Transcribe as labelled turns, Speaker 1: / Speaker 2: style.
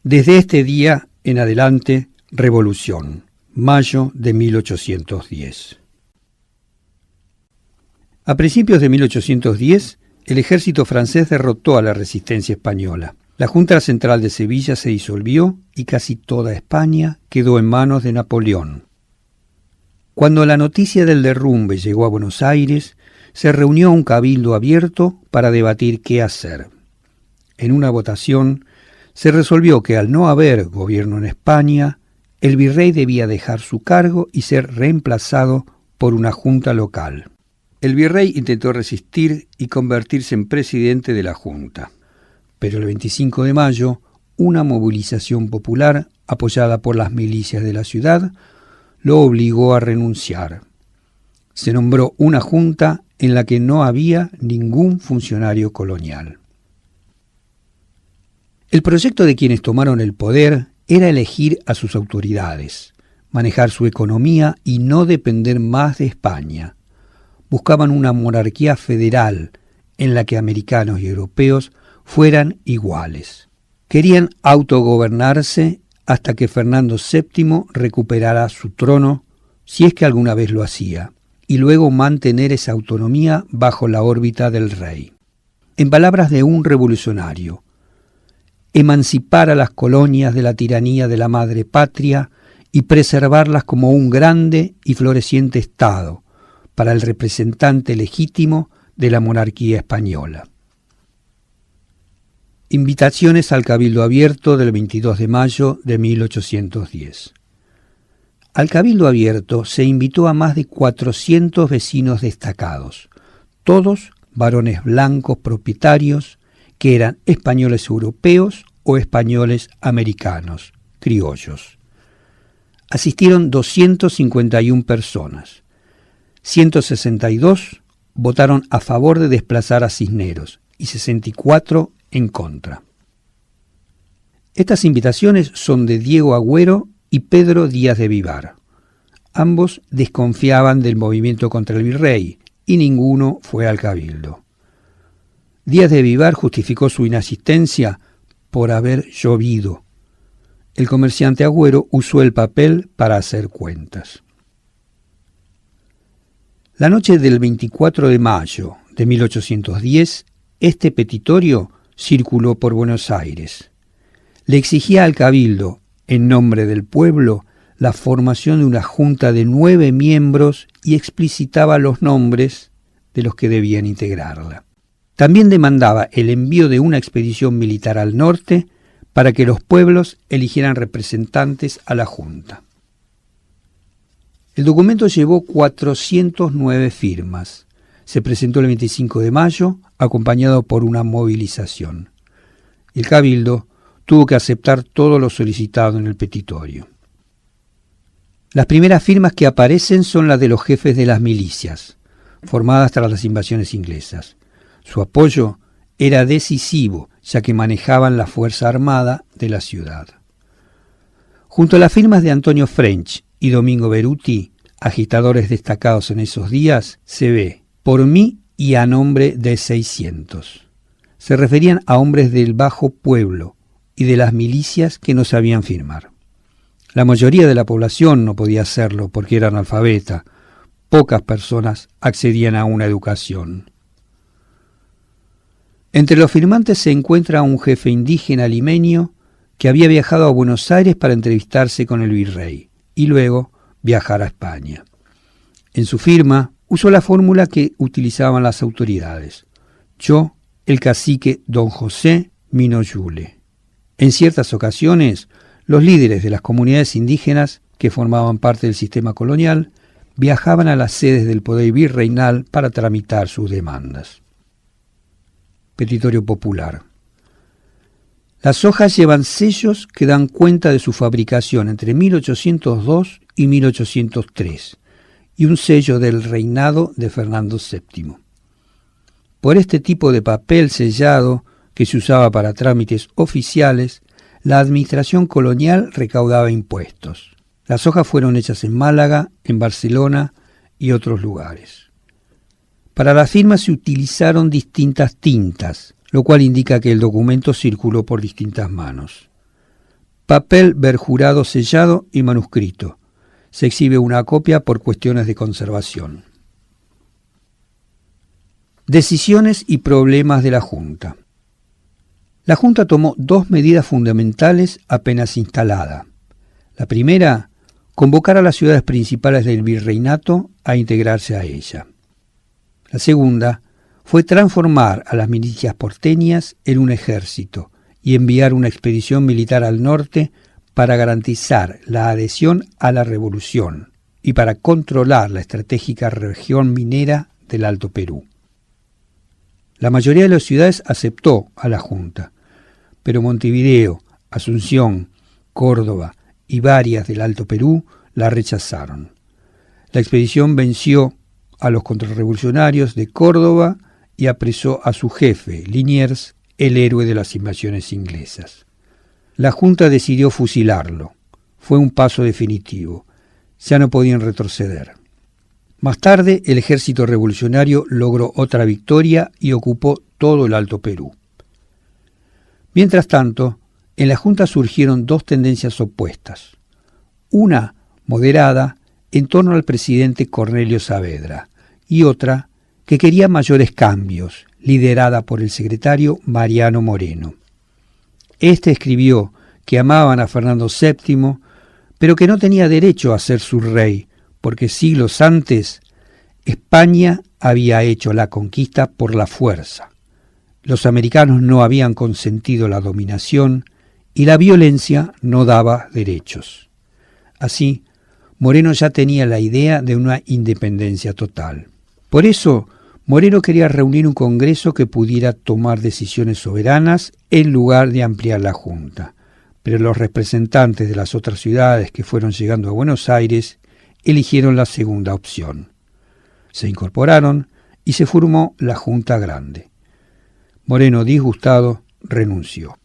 Speaker 1: Desde este día en adelante, revolución, mayo de 1810. A principios de 1810, el ejército francés derrotó a la resistencia española. La Junta Central de Sevilla se disolvió y casi toda España quedó en manos de Napoleón. Cuando la noticia del derrumbe llegó a Buenos Aires, se reunió un cabildo abierto para debatir qué hacer. En una votación, se resolvió que al no haber gobierno en España, el virrey debía dejar su cargo y ser reemplazado por una junta local. El virrey intentó resistir y convertirse en presidente de la junta, pero el 25 de mayo, una movilización popular, apoyada por las milicias de la ciudad, lo obligó a renunciar. Se nombró una junta en la que no había ningún funcionario colonial. El proyecto de quienes tomaron el poder era elegir a sus autoridades, manejar su economía y no depender más de España. Buscaban una monarquía federal en la que americanos y europeos fueran iguales. Querían autogobernarse hasta que Fernando VII recuperara su trono, si es que alguna vez lo hacía, y luego mantener esa autonomía bajo la órbita del rey. En palabras de un revolucionario, emancipar a las colonias de la tiranía de la madre patria y preservarlas como un grande y floreciente Estado para el representante legítimo de la monarquía española. Invitaciones al Cabildo Abierto del 22 de mayo de 1810. Al Cabildo Abierto se invitó a más de 400 vecinos destacados, todos varones blancos propietarios que eran españoles europeos o españoles americanos, criollos. Asistieron 251 personas. 162 votaron a favor de desplazar a Cisneros y 64 en contra. Estas invitaciones son de Diego Agüero y Pedro Díaz de Vivar. Ambos desconfiaban del movimiento contra el virrey y ninguno fue al cabildo. Díaz de Vivar justificó su inasistencia por haber llovido. El comerciante Agüero usó el papel para hacer cuentas. La noche del 24 de mayo de 1810, este petitorio circuló por Buenos Aires. Le exigía al cabildo, en nombre del pueblo, la formación de una junta de 9 miembros y explicitaba los nombres de los que debían integrarla. También demandaba el envío de una expedición militar al norte para que los pueblos eligieran representantes a la junta. El documento llevó 409 firmas. Se presentó el 25 de mayo, acompañado por una movilización. El cabildo tuvo que aceptar todo lo solicitado en el petitorio. Las primeras firmas que aparecen son las de los jefes de las milicias, formadas tras las invasiones inglesas. Su apoyo era decisivo, ya que manejaban la fuerza armada de la ciudad. Junto a las firmas de Antonio French y Domingo Beruti, agitadores destacados en esos días, se ve "por mí y a nombre de 600". Se referían a hombres del bajo pueblo y de las milicias que no sabían firmar. La mayoría de la población no podía hacerlo porque era analfabeta. Pocas personas accedían a una educación. Entre los firmantes se encuentra un jefe indígena limeño que había viajado a Buenos Aires para entrevistarse con el virrey y luego viajar a España. En su firma usó la fórmula que utilizaban las autoridades: yo, el cacique don José Minoyule. En ciertas ocasiones, los líderes de las comunidades indígenas que formaban parte del sistema colonial viajaban a las sedes del poder virreinal para tramitar sus demandas. Petitorio popular. Las hojas llevan sellos que dan cuenta de su fabricación entre 1802 y 1803 y un sello del reinado de Fernando VII. Por este tipo de papel sellado que se usaba para trámites oficiales, la administración colonial recaudaba impuestos. Las hojas fueron hechas en Málaga, en Barcelona y otros lugares. Para la firma se utilizaron distintas tintas, lo cual indica que el documento circuló por distintas manos. Papel perjurado sellado y manuscrito. Se exhibe una copia por cuestiones de conservación. Decisiones y problemas de la Junta. La Junta tomó dos medidas fundamentales apenas instalada. La primera, convocar a las ciudades principales del virreinato a integrarse a ella. La segunda fue transformar a las milicias porteñas en un ejército y enviar una expedición militar al norte para garantizar la adhesión a la revolución y para controlar la estratégica región minera del Alto Perú. La mayoría de las ciudades aceptó a la Junta, pero Montevideo, Asunción, Córdoba y varias del Alto Perú la rechazaron. La expedición venció a los contrarrevolucionarios de Córdoba y apresó a su jefe, Liniers, el héroe de las invasiones inglesas. La Junta decidió fusilarlo. Fue un paso definitivo. Ya no podían retroceder. Más tarde, el ejército revolucionario logró otra victoria y ocupó todo el Alto Perú. Mientras tanto, en la Junta surgieron dos tendencias opuestas. Una, moderada, en torno al presidente Cornelio Saavedra, y otra, que quería mayores cambios, liderada por el secretario Mariano Moreno. Este escribió que amaban a Fernando VII, pero que no tenía derecho a ser su rey, porque siglos antes España había hecho la conquista por la fuerza. Los americanos no habían consentido la dominación y la violencia no daba derechos. Así, Moreno ya tenía la idea de una independencia total. Por eso, Moreno quería reunir un Congreso que pudiera tomar decisiones soberanas en lugar de ampliar la Junta. Pero los representantes de las otras ciudades que fueron llegando a Buenos Aires eligieron la segunda opción. Se incorporaron y se formó la Junta Grande. Moreno, disgustado, renunció.